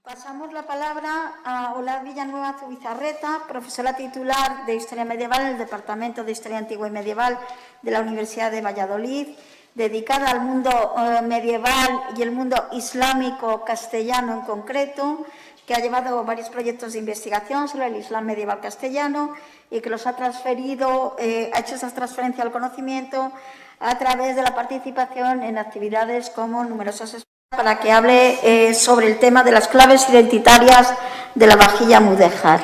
Pasamos la palabra a Olar Villanueva Zubizarreta, profesora titular de Historia Medieval en el Departamento de Historia Antigua y Medieval de la Universidad de Valladolid, dedicada al mundo medieval y el mundo islámico castellano en concreto, que ha llevado varios proyectos de investigación sobre el Islam medieval castellano y que los ha transferido, ha hecho esa transferencia al conocimiento a través de la participación en actividades como numerosas para que hable sobre el tema de las claves identitarias de la vajilla mudéjar.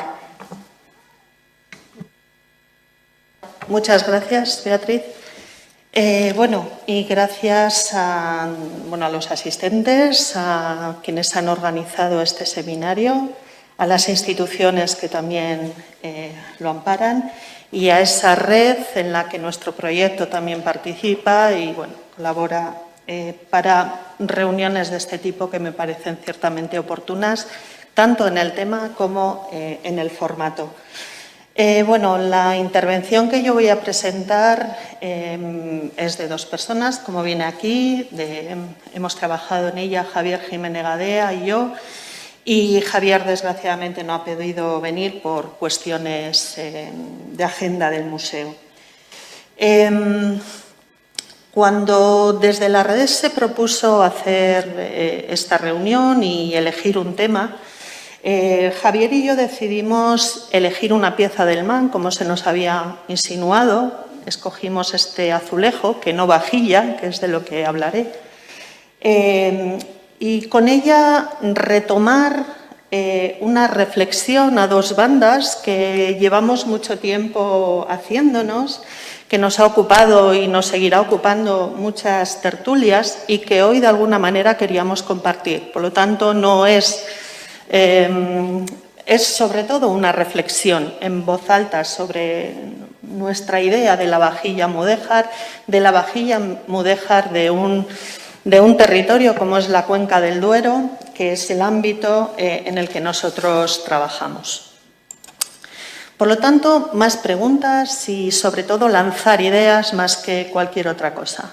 Muchas gracias, Beatriz. Y gracias a los asistentes, a quienes han organizado este seminario, a las instituciones que también lo amparan y a esa red en la que nuestro proyecto también participa y colabora para reuniones de este tipo que me parecen ciertamente oportunas, tanto en el tema como en el formato. La intervención que yo voy a presentar es de dos personas, como viene aquí. Hemos trabajado en ella Javier Jiménez Gadea y yo, y Javier desgraciadamente no ha podido venir por cuestiones de agenda del museo. Cuando desde la red se propuso hacer esta reunión y elegir un tema, Javier y yo decidimos elegir una pieza del MAN, como se nos había insinuado. Escogimos este azulejo, que no vajilla, que es de lo que hablaré, y con ella retomar una reflexión a dos bandas que llevamos mucho tiempo haciéndonos, que nos ha ocupado y nos seguirá ocupando muchas tertulias y que hoy de alguna manera queríamos compartir. Por lo tanto, no es sobre todo una reflexión en voz alta sobre nuestra idea de la vajilla mudéjar, de un territorio como es la Cuenca del Duero, que es el ámbito en el que nosotros trabajamos. Por lo tanto, más preguntas y, sobre todo, lanzar ideas más que cualquier otra cosa.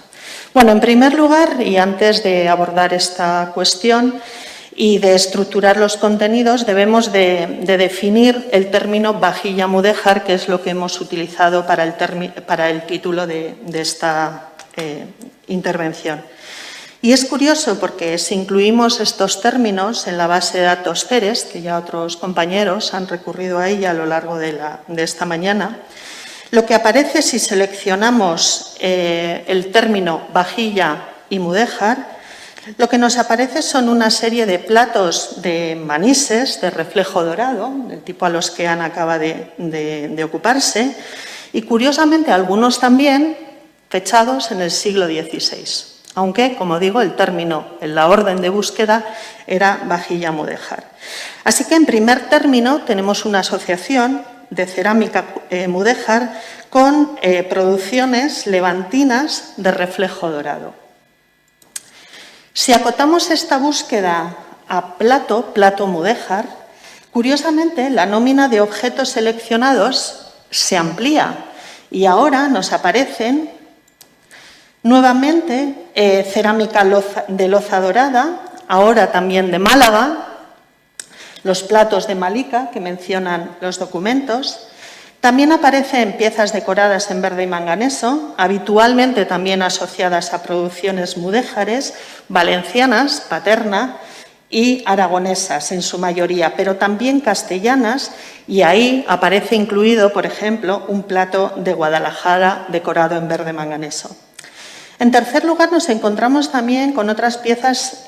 En primer lugar, y antes de abordar esta cuestión y de estructurar los contenidos, debemos de definir el término vajilla mudéjar, que es lo que hemos utilizado para el título de esta intervención. Y es curioso porque si incluimos estos términos en la base de datos CERES, que ya otros compañeros han recurrido a ella a lo largo de esta mañana, lo que aparece si seleccionamos el término vajilla y mudéjar, lo que nos aparece son una serie de platos de manises de reflejo dorado, del tipo a los que Ana acaba de ocuparse, y curiosamente algunos también fechados en el siglo XVI. Aunque, como digo, el término en la orden de búsqueda era vajilla mudéjar. Así que, en primer término, tenemos una asociación de cerámica mudéjar con producciones levantinas de reflejo dorado. Si acotamos esta búsqueda a plato mudéjar, curiosamente la nómina de objetos seleccionados se amplía y ahora nos aparecen nuevamente cerámica de loza dorada, ahora también de Málaga, los platos de Malika que mencionan los documentos. También aparecen piezas decoradas en verde y manganeso, habitualmente también asociadas a producciones mudéjares, valencianas, paterna y aragonesas en su mayoría, pero también castellanas, y ahí aparece incluido, por ejemplo, un plato de Guadalajara decorado en verde manganeso. En tercer lugar, nos encontramos también con otras piezas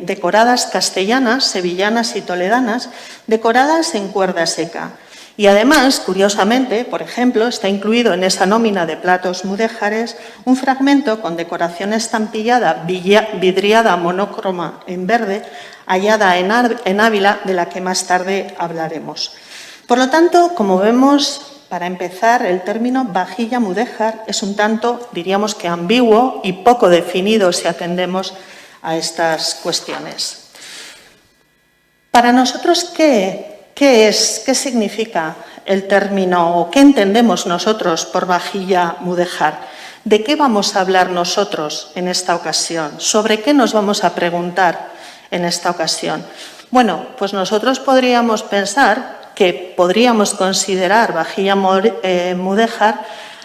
decoradas castellanas, sevillanas y toledanas, decoradas en cuerda seca. Y además, curiosamente, por ejemplo, está incluido en esa nómina de platos mudéjares un fragmento con decoración estampillada vidriada monócroma en verde, hallada en Ávila, de la que más tarde hablaremos. Por lo tanto, como vemos, para empezar, el término vajilla mudéjar es un tanto, diríamos que ambiguo y poco definido si atendemos a estas cuestiones. Para nosotros, ¿qué significa el término o qué entendemos nosotros por vajilla mudéjar? ¿De qué vamos a hablar nosotros en esta ocasión? ¿Sobre qué nos vamos a preguntar en esta ocasión? Bueno, pues nosotros podríamos pensar que podríamos considerar vajilla mudéjar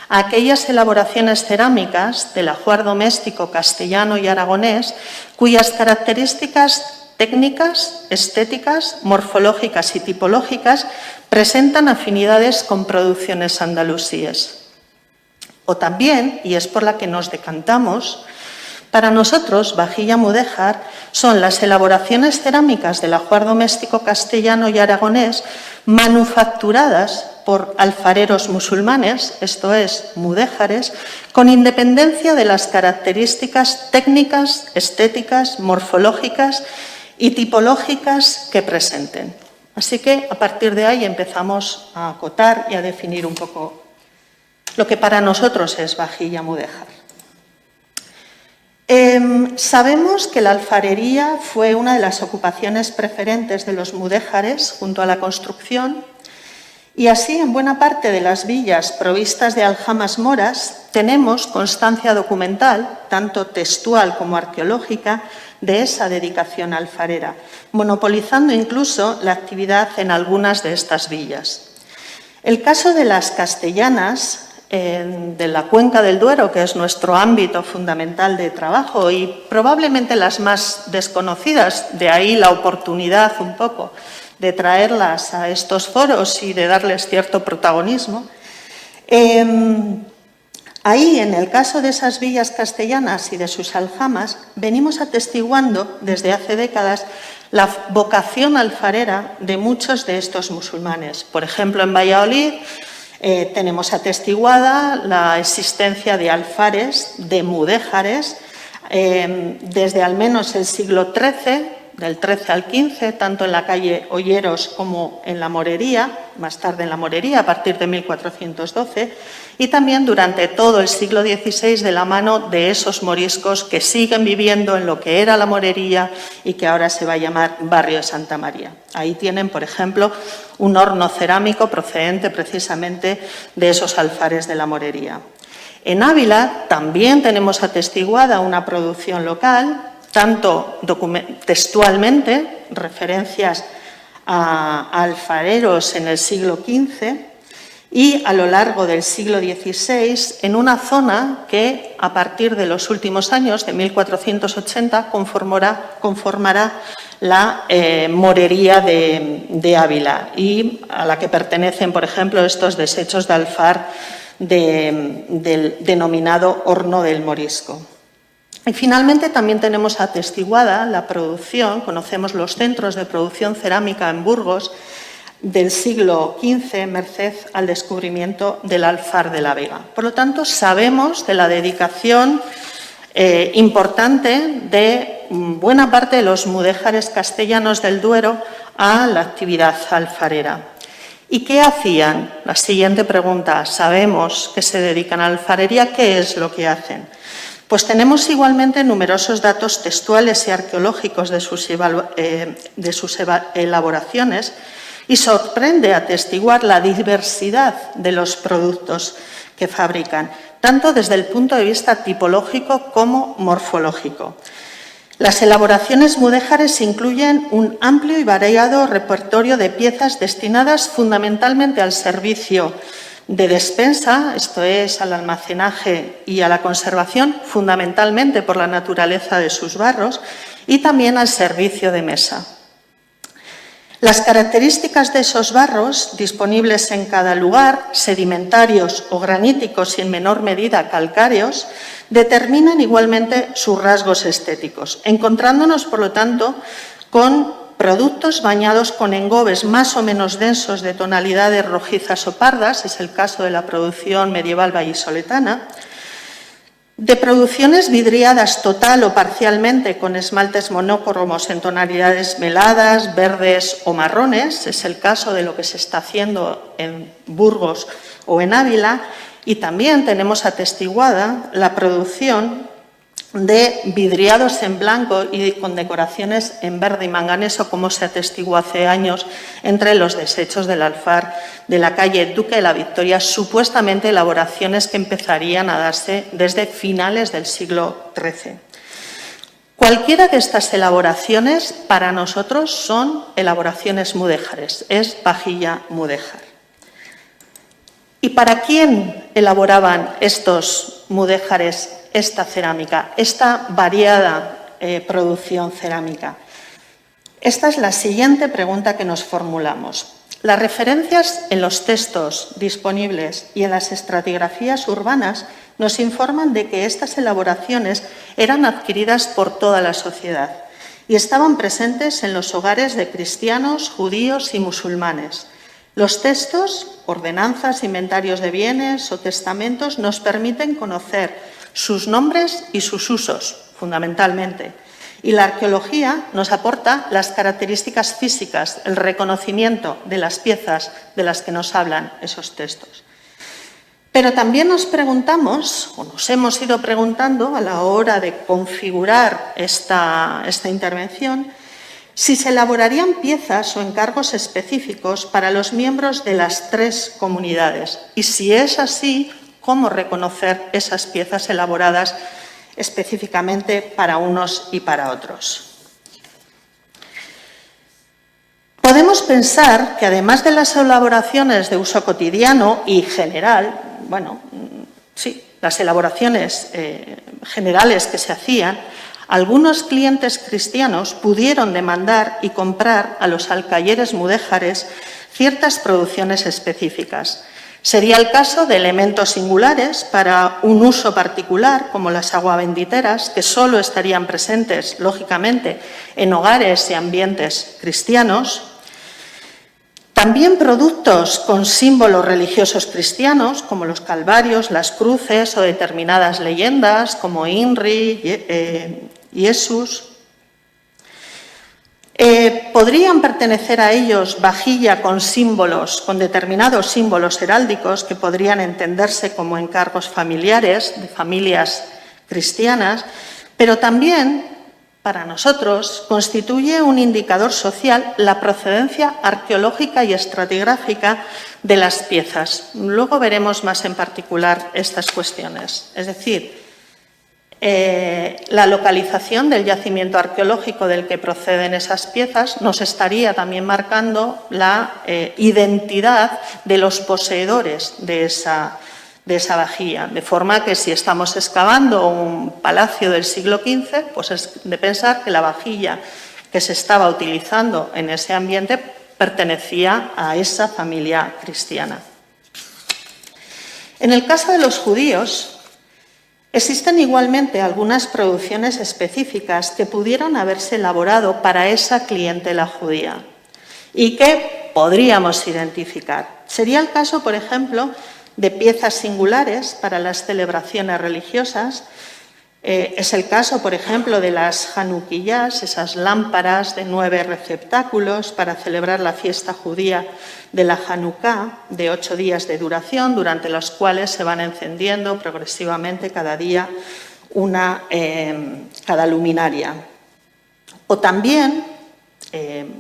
aquellas elaboraciones cerámicas del ajuar doméstico castellano y aragonés cuyas características técnicas, estéticas, morfológicas y tipológicas presentan afinidades con producciones andalusíes. O también, y es por la que nos decantamos, para nosotros, vajilla mudéjar son las elaboraciones cerámicas del ajuar doméstico castellano y aragonés manufacturadas por alfareros musulmanes, esto es, mudéjares, con independencia de las características técnicas, estéticas, morfológicas y tipológicas que presenten. Así que, a partir de ahí, empezamos a acotar y a definir un poco lo que para nosotros es vajilla mudéjar. Sabemos que la alfarería fue una de las ocupaciones preferentes de los mudéjares junto a la construcción y así en buena parte de las villas provistas de aljamas moras tenemos constancia documental, tanto textual como arqueológica, de esa dedicación alfarera, monopolizando incluso la actividad en algunas de estas villas. El caso de las castellanas, de la cuenca del Duero, que es nuestro ámbito fundamental de trabajo y probablemente las más desconocidas, de ahí la oportunidad un poco de traerlas a estos foros y de darles cierto protagonismo. Ahí, en el caso de esas villas castellanas y de sus aljamas, venimos atestiguando desde hace décadas la vocación alfarera de muchos de estos musulmanes. Por ejemplo, en Valladolid tenemos atestiguada la existencia de alfares, de mudéjares, desde al menos el siglo XIII, del XIII al XV, tanto en la calle Olleros como en la Morería, más tarde en la Morería, a partir de 1412, y también durante todo el siglo XVI de la mano de esos moriscos que siguen viviendo en lo que era la Morería y que ahora se va a llamar Barrio de Santa María. Ahí tienen, por ejemplo, un horno cerámico procedente precisamente de esos alfares de la Morería. En Ávila también tenemos atestiguada una producción local, tanto textualmente, referencias a alfareros en el siglo XV y a lo largo del siglo XVI en una zona que a partir de los últimos años, de 1480, conformará la Morería de Ávila y a la que pertenecen, por ejemplo, estos desechos de alfar del denominado horno del Morisco. Y finalmente también tenemos atestiguada la producción, conocemos los centros de producción cerámica en Burgos del siglo XV, merced al descubrimiento del alfar de la Vega. Por lo tanto, sabemos de la dedicación importante de buena parte de los mudéjares castellanos del Duero a la actividad alfarera. ¿Y qué hacían? La siguiente pregunta. Sabemos que se dedican a la alfarería, ¿qué es lo que hacen? Pues tenemos igualmente numerosos datos textuales y arqueológicos de sus elaboraciones y sorprende atestiguar la diversidad de los productos que fabrican, tanto desde el punto de vista tipológico como morfológico. Las elaboraciones mudéjares incluyen un amplio y variado repertorio de piezas destinadas fundamentalmente al servicio de despensa, esto es, al almacenaje y a la conservación, fundamentalmente por la naturaleza de sus barros, y también al servicio de mesa. Las características de esos barros, disponibles en cada lugar, sedimentarios o graníticos y en menor medida calcáreos, determinan igualmente sus rasgos estéticos, encontrándonos, por lo tanto, con productos bañados con engobes más o menos densos de tonalidades rojizas o pardas, es el caso de la producción medieval vallisoletana, de producciones vidriadas total o parcialmente con esmaltes monócromos en tonalidades meladas, verdes o marrones, es el caso de lo que se está haciendo en Burgos o en Ávila, y también tenemos atestiguada la producción de vidriados en blanco y con decoraciones en verde y manganeso, como se atestiguó hace años entre los desechos del alfar de la calle Duque de la Victoria, supuestamente elaboraciones que empezarían a darse desde finales del siglo XIII. Cualquiera de estas elaboraciones para nosotros son elaboraciones mudéjares, es vajilla mudéjar. ¿Y para quién elaboraban estos mudéjares esta cerámica, esta variada producción cerámica? Esta es la siguiente pregunta que nos formulamos. Las referencias en los textos disponibles y en las estratigrafías urbanas nos informan de que estas elaboraciones eran adquiridas por toda la sociedad y estaban presentes en los hogares de cristianos, judíos y musulmanes. Los textos, ordenanzas, inventarios de bienes o testamentos nos permiten conocer sus nombres y sus usos, fundamentalmente. Y la arqueología nos aporta las características físicas, el reconocimiento de las piezas de las que nos hablan esos textos. Pero también nos preguntamos, o nos hemos ido preguntando a la hora de configurar esta intervención, si se elaborarían piezas o encargos específicos para los miembros de las tres comunidades. Y si es así, ¿cómo reconocer esas piezas elaboradas específicamente para unos y para otros? Podemos pensar que además de las elaboraciones de uso cotidiano y general, bueno, sí, las elaboraciones generales que se hacían, algunos clientes cristianos pudieron demandar y comprar a los alcayeres mudéjares ciertas producciones específicas. Sería el caso de elementos singulares para un uso particular, como las aguabenditeras, que solo estarían presentes, lógicamente, en hogares y ambientes cristianos. También productos con símbolos religiosos cristianos, como los calvarios, las cruces o determinadas leyendas, como Inri, Jesús. Podrían pertenecer a ellos vajilla con símbolos, con determinados símbolos heráldicos que podrían entenderse como encargos familiares de familias cristianas, pero también para nosotros constituye un indicador social la procedencia arqueológica y estratigráfica de las piezas. Luego veremos más en particular estas cuestiones. Es decir, la localización del yacimiento arqueológico del que proceden esas piezas nos estaría también marcando la identidad de los poseedores de esa vajilla, de forma que si estamos excavando un palacio del siglo XV, pues es de pensar que la vajilla que se estaba utilizando en ese ambiente pertenecía a esa familia cristiana. En el caso de los judíos, existen igualmente algunas producciones específicas que pudieron haberse elaborado para esa clientela judía y que podríamos identificar. Sería el caso, por ejemplo, de piezas singulares para las celebraciones religiosas. Es el caso, por ejemplo, de las hanuquiyás, esas lámparas de 9 receptáculos para celebrar la fiesta judía de la Hanukkah, de 8 días de duración, durante los cuales se van encendiendo progresivamente cada día cada luminaria. O también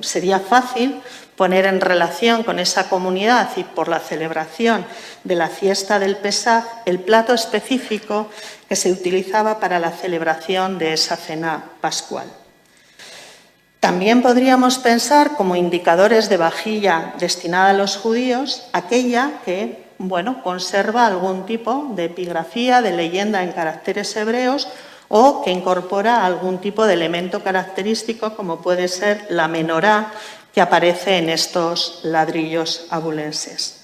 sería fácil poner en relación con esa comunidad y por la celebración de la fiesta del Pesaj el plato específico que se utilizaba para la celebración de esa cena pascual. También podríamos pensar como indicadores de vajilla destinada a los judíos aquella que, conserva algún tipo de epigrafía, de leyenda en caracteres hebreos o que incorpora algún tipo de elemento característico como puede ser la menorá que aparece en estos ladrillos abulenses.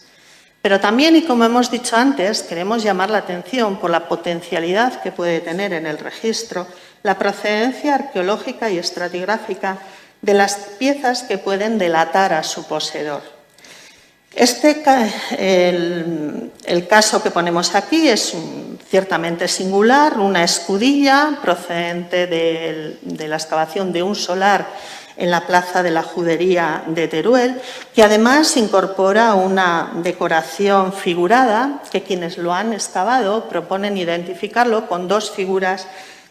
Pero también, y como hemos dicho antes, queremos llamar la atención por la potencialidad que puede tener en el registro la procedencia arqueológica y estratigráfica de las piezas que pueden delatar a su poseedor. El caso que ponemos aquí es ciertamente singular, una escudilla procedente de la excavación de un solar en la plaza de la Judería de Teruel, que además incorpora una decoración figurada que quienes lo han excavado proponen identificarlo con 2 figuras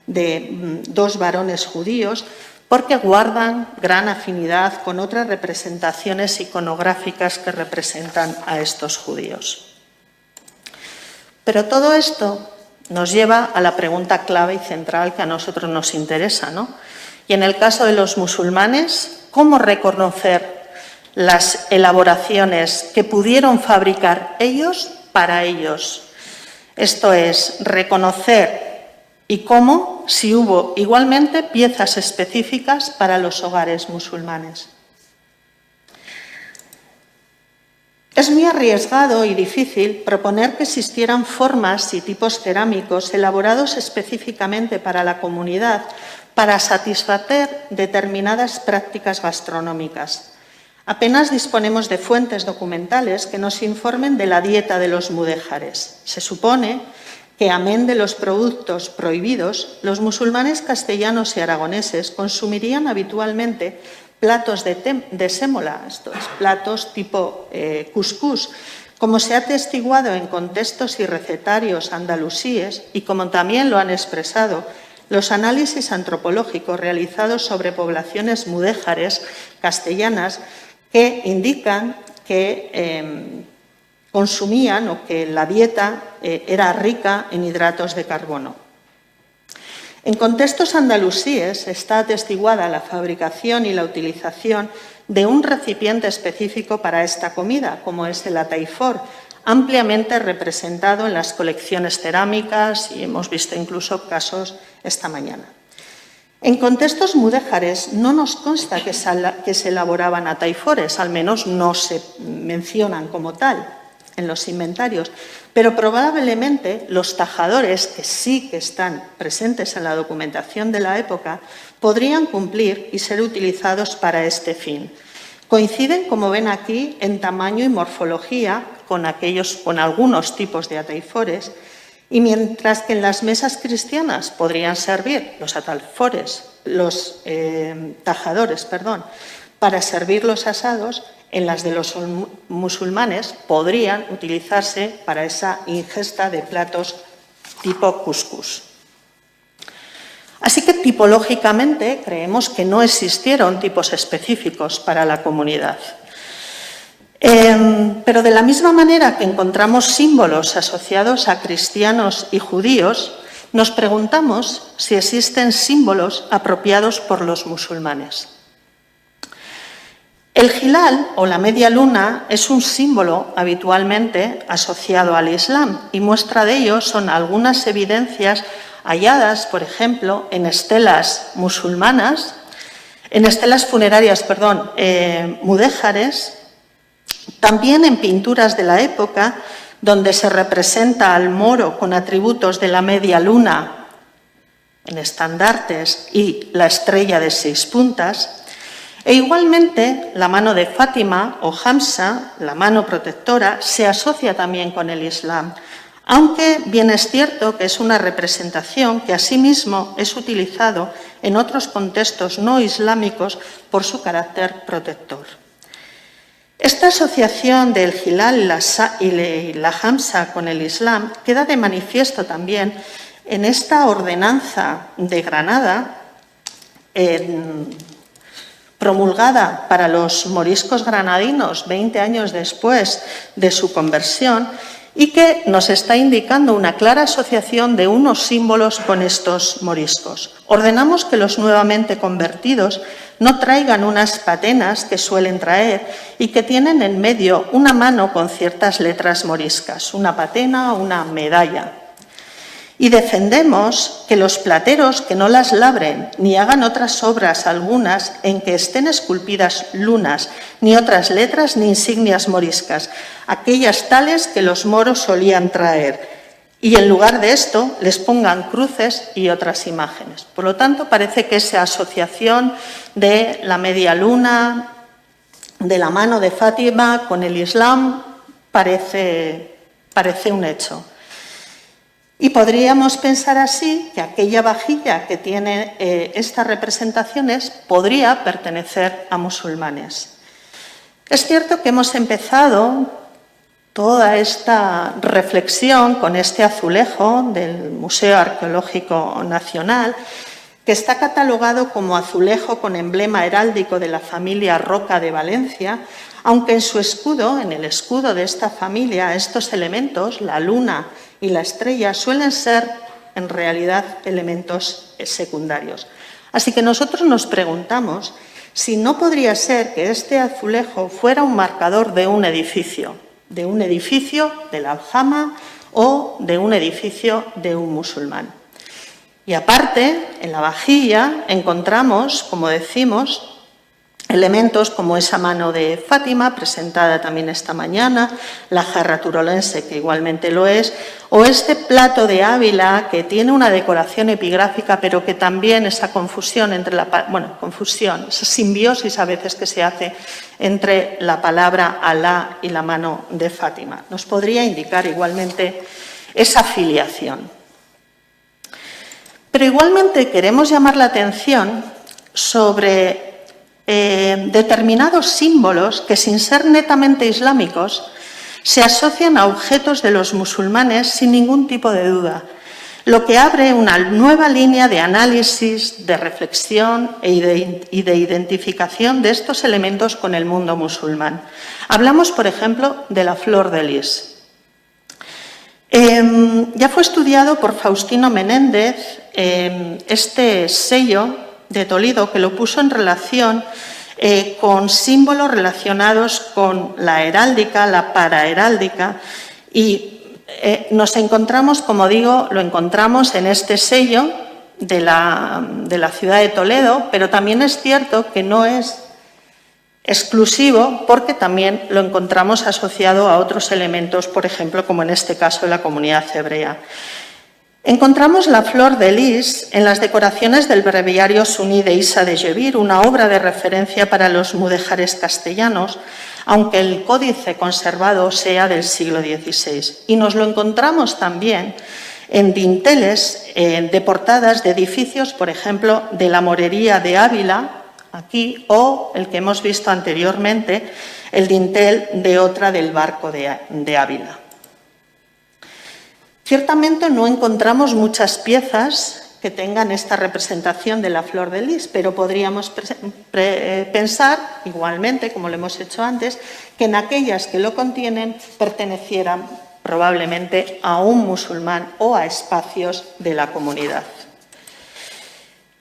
de 2 varones judíos, porque guardan gran afinidad con otras representaciones iconográficas que representan a estos judíos. Pero todo esto nos lleva a la pregunta clave y central que a nosotros nos interesa, ¿no? Y en el caso de los musulmanes, ¿cómo reconocer las elaboraciones que pudieron fabricar ellos para ellos? Esto es, reconocer y cómo, si hubo igualmente piezas específicas para los hogares musulmanes. Es muy arriesgado y difícil proponer que existieran formas y tipos cerámicos elaborados específicamente para la comunidad para satisfacer determinadas prácticas gastronómicas. Apenas disponemos de fuentes documentales que nos informen de la dieta de los mudéjares. Se supone que, amén de los productos prohibidos, los musulmanes castellanos y aragoneses consumirían habitualmente platos de sémola, estos platos tipo cuscús, como se ha atestiguado en contextos y recetarios andalusíes y como también lo han expresado los análisis antropológicos realizados sobre poblaciones mudéjares castellanas que indican que consumían o que la dieta era rica en hidratos de carbono. En contextos andalusíes está atestiguada la fabricación y la utilización de un recipiente específico para esta comida, como es el ataifor, ampliamente representado en las colecciones cerámicas y hemos visto incluso casos esta mañana. En contextos mudéjares no nos consta que se elaboraban ataifores, al menos no se mencionan como tal en los inventarios, pero probablemente los tajadores, que sí que están presentes en la documentación de la época, podrían cumplir y ser utilizados para este fin. Coinciden, como ven aquí, en tamaño y morfología con algunos tipos de ataifores, y mientras que en las mesas cristianas podrían servir los tajadores, para servir los asados, en las de los musulmanes podrían utilizarse para esa ingesta de platos tipo cuscús. Así que tipológicamente creemos que no existieron tipos específicos para la comunidad. Pero de la misma manera que encontramos símbolos asociados a cristianos y judíos, nos preguntamos si existen símbolos apropiados por los musulmanes. El hilal o la media luna es un símbolo habitualmente asociado al Islam y muestra de ello son algunas evidencias halladas, por ejemplo, en estelas musulmanas, en estelas funerarias, mudéjares, también en pinturas de la época donde se representa al moro con atributos de la media luna en estandartes y la estrella de 6 puntas. E igualmente, la mano de Fátima o Hamsa, la mano protectora, se asocia también con el Islam, aunque bien es cierto que es una representación que asimismo es utilizado en otros contextos no islámicos por su carácter protector. Esta asociación del hilal y la Hamsa con el Islam queda de manifiesto también en esta ordenanza de Granada, promulgada para los moriscos granadinos 20 años después de su conversión y que nos está indicando una clara asociación de unos símbolos con estos moriscos. Ordenamos que los nuevamente convertidos no traigan unas patenas que suelen traer y que tienen en medio una mano con ciertas letras moriscas, una patena o una medalla. Y defendemos que los plateros que no las labren ni hagan otras obras algunas en que estén esculpidas lunas, ni otras letras ni insignias moriscas, aquellas tales que los moros solían traer, y en lugar de esto les pongan cruces y otras imágenes. Por lo tanto, parece que esa asociación de la media luna, de la mano de Fátima con el Islam, parece un hecho. Y podríamos pensar así que aquella vajilla que tiene estas representaciones podría pertenecer a musulmanes. Es cierto que hemos empezado toda esta reflexión con este azulejo del Museo Arqueológico Nacional, que está catalogado como azulejo con emblema heráldico de la familia Roca de Valencia, aunque en su escudo, en el escudo de esta familia, estos elementos, la luna y la estrella, suelen ser en realidad elementos secundarios. Así que nosotros nos preguntamos si no podría ser que este azulejo fuera un marcador de un edificio de la Alhama o de un edificio de un musulmán. Y aparte, en la vajilla encontramos, como decimos, elementos como esa mano de Fátima, presentada también esta mañana, la jarra turolense, que igualmente lo es, o este plato de Ávila, que tiene una decoración epigráfica, pero que también esa confusión entre esa simbiosis a veces que se hace entre la palabra Alá y la mano de Fátima. Nos podría indicar igualmente esa filiación. Pero igualmente queremos llamar la atención sobre determinados símbolos que, sin ser netamente islámicos, se asocian a objetos de los musulmanes sin ningún tipo de duda, lo que abre una nueva línea de análisis, de reflexión y de identificación de estos elementos con el mundo musulmán. Hablamos, por ejemplo, de la flor de lis. Ya fue estudiado por Faustino Menéndez este sello de Toledo, que lo puso en relación con símbolos relacionados con la heráldica, la paraheráldica, y nos encontramos, como digo, lo encontramos en este sello de la ciudad de Toledo, pero también es cierto que no es exclusivo, porque también lo encontramos asociado a otros elementos, por ejemplo, como en este caso de la comunidad hebrea. Encontramos la flor de lis en las decoraciones del breviario suní de Isa de Gebir, una obra de referencia para los mudéjares castellanos, aunque el códice conservado sea del siglo XVI. Y nos lo encontramos también en dinteles de portadas de edificios, por ejemplo, de la Morería de Ávila, aquí, o el que hemos visto anteriormente, el dintel de otra del Barco de Ávila. Ciertamente no encontramos muchas piezas que tengan esta representación de la flor de lis, pero podríamos pensar, igualmente, como lo hemos hecho antes, que en aquellas que lo contienen pertenecieran probablemente a un musulmán o a espacios de la comunidad.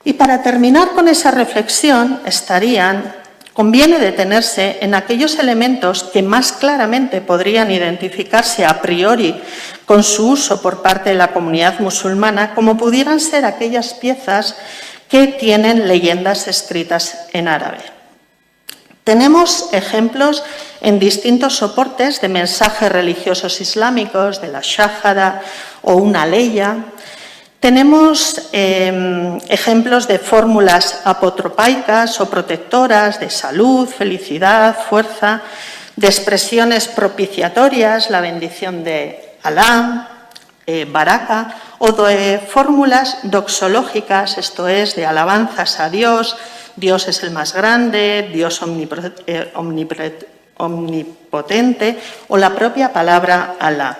Y para terminar con esa reflexión, conviene detenerse en aquellos elementos que más claramente podrían identificarse a priori con su uso por parte de la comunidad musulmana, como pudieran ser aquellas piezas que tienen leyendas escritas en árabe. Tenemos ejemplos en distintos soportes de mensajes religiosos islámicos, de la shahada o una leya. Tenemos ejemplos de fórmulas apotropaicas o protectoras de salud, felicidad, fuerza, de expresiones propiciatorias, la bendición de Alá, baraka, o de fórmulas doxológicas, esto es, de alabanzas a Dios, Dios es el más grande, Dios omnipotente, o la propia palabra Alá.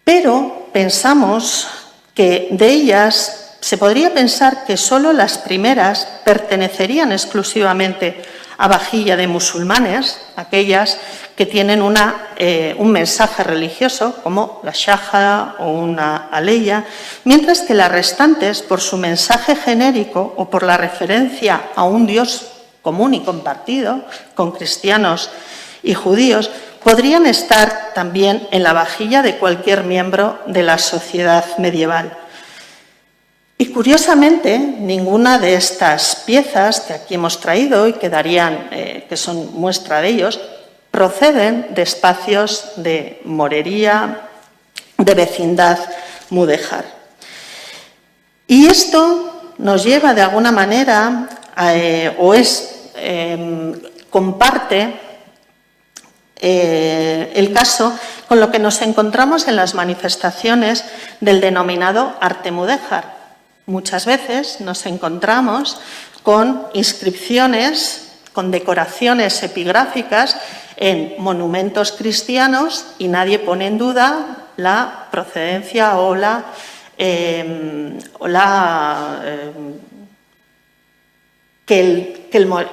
Pero pensamos que de ellas se podría pensar que solo las primeras pertenecerían exclusivamente a vajilla de musulmanes, aquellas que tienen un mensaje religioso, como la shahada o una aleya, mientras que las restantes, por su mensaje genérico o por la referencia a un Dios común y compartido con cristianos y judíos, podrían estar también en la vajilla de cualquier miembro de la sociedad medieval. Y curiosamente, ninguna de estas piezas que aquí hemos traído y que son muestra de ellos, proceden de espacios de morería, de vecindad mudéjar. Y esto nos lleva de alguna manera, comparte el caso con lo que nos encontramos en las manifestaciones del denominado arte mudéjar. Muchas veces nos encontramos con inscripciones, con decoraciones epigráficas en monumentos cristianos y nadie pone en duda la procedencia o la que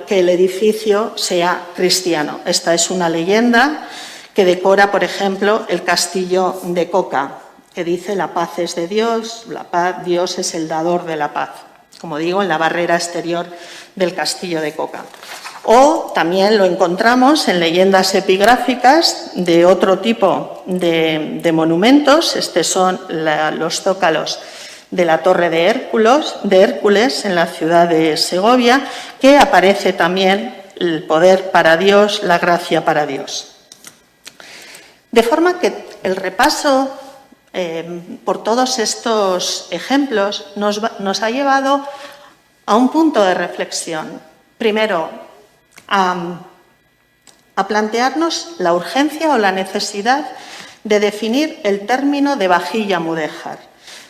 el edificio sea cristiano. Esta es una leyenda que decora, por ejemplo, el castillo de Coca, que dice: la paz es de Dios, Dios es el dador de la paz, como digo, en la barrera exterior del castillo de Coca. O también lo encontramos en leyendas epigráficas de otro tipo de monumentos. Estos son los zócalos de la Torre de Hércules en la ciudad de Segovia, que aparece también el poder para Dios, la gracia para Dios. De forma que el repaso por todos estos ejemplos nos ha llevado a un punto de reflexión. Primero, a plantearnos la urgencia o la necesidad de definir el término de vajilla mudéjar.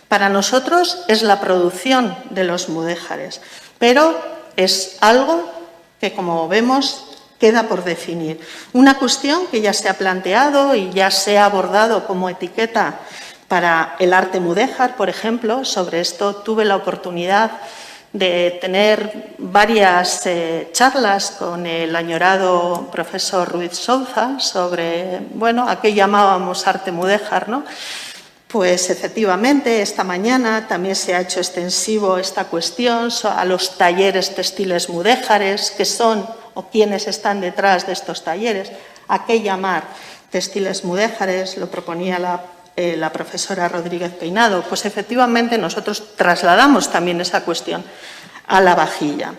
Para nosotros es la producción de los mudéjares, pero es algo que, como vemos, queda por definir. Una cuestión que ya se ha planteado y ya se ha abordado como etiqueta para el arte mudéjar, por ejemplo. Sobre esto tuve la oportunidad de tener varias charlas con el añorado profesor Ruiz Souza sobre, a qué llamábamos arte mudéjar, ¿no? Pues efectivamente, esta mañana también se ha hecho extensivo esta cuestión a los talleres textiles mudéjares, que son o quienes están detrás de estos talleres. ¿A qué llamar textiles mudéjares? Lo proponía la profesora Rodríguez Peinado. Pues efectivamente nosotros trasladamos también esa cuestión a la vajilla.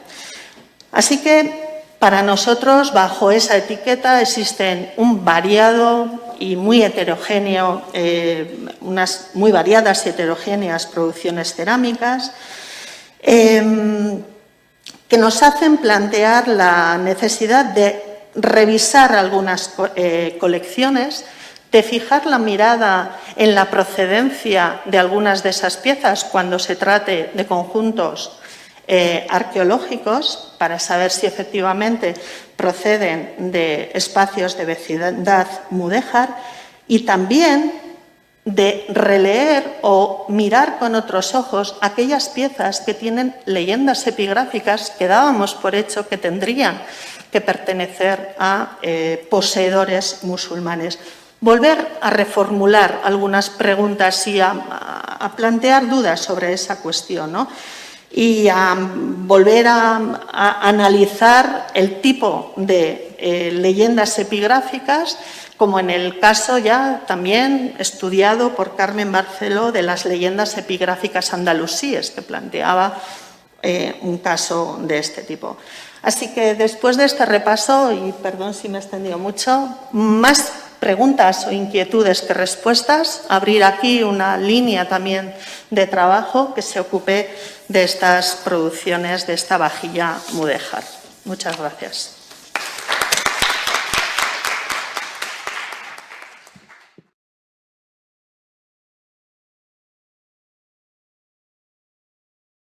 Así que para nosotros, bajo esa etiqueta, existen un variado y muy heterogéneo, unas muy variadas y heterogéneas producciones cerámicas que nos hacen plantear la necesidad de revisar algunas colecciones, de fijar la mirada en la procedencia de algunas de esas piezas cuando se trate de conjuntos arqueológicos, para saber si efectivamente proceden de espacios de vecindad mudéjar, y también de releer o mirar con otros ojos aquellas piezas que tienen leyendas epigráficas que dábamos por hecho que tendrían que pertenecer a poseedores musulmanes. Volver a reformular algunas preguntas y a plantear dudas sobre esa cuestión, ¿no? Y a volver a analizar el tipo de leyendas epigráficas, como en el caso ya también estudiado por Carmen Barceló de las leyendas epigráficas andalusíes, que planteaba un caso de este tipo. Así que después de este repaso, y perdón si me he extendido mucho, más preguntas o inquietudes que respuestas, abrir aquí una línea también de trabajo que se ocupe de estas producciones, de esta vajilla mudéjar. Muchas gracias.